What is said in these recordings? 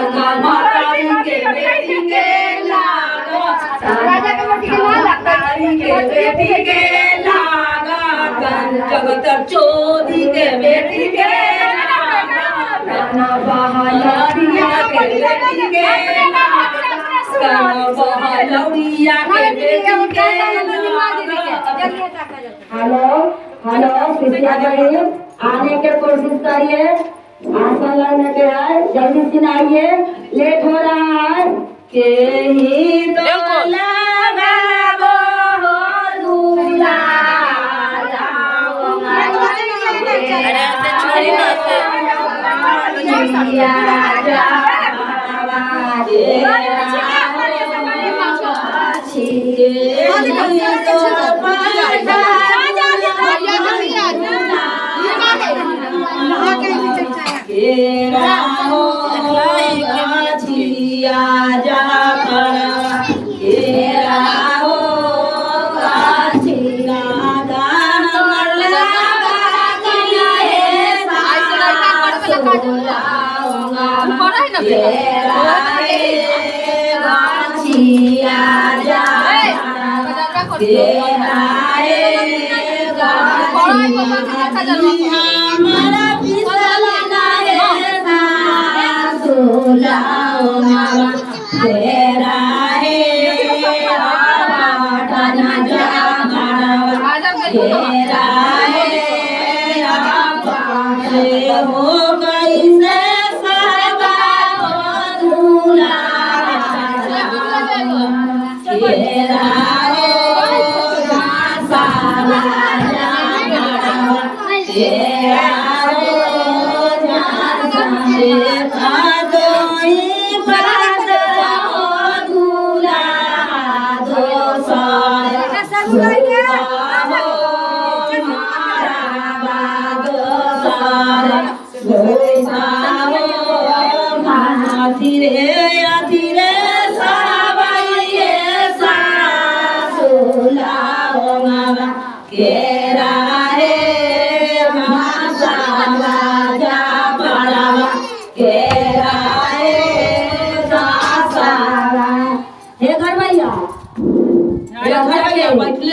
मतारी के बेटी के लागत मतारी के बेटी के लागत जगत चोरी के बेटी के लागत बहलौरिया के बेटी के लागत बहलौरिया के बेटी के लागत। हेलो हेलो कृपया करिए आने की कोशिश करिए आसन लगने के है जल्दी से आइए लेट हो रहा है के ही तो लगाबो हो दूल्हा अरे ऐसे छोड़ी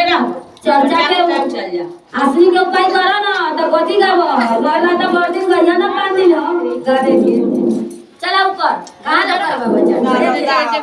ना चर्चा के असली के उपाय करो ना तो कथी गाबो लहला तो मर्दी गया ना 5 दिन हो गा देखिए चला ऊपर कहां जाता है बच्चा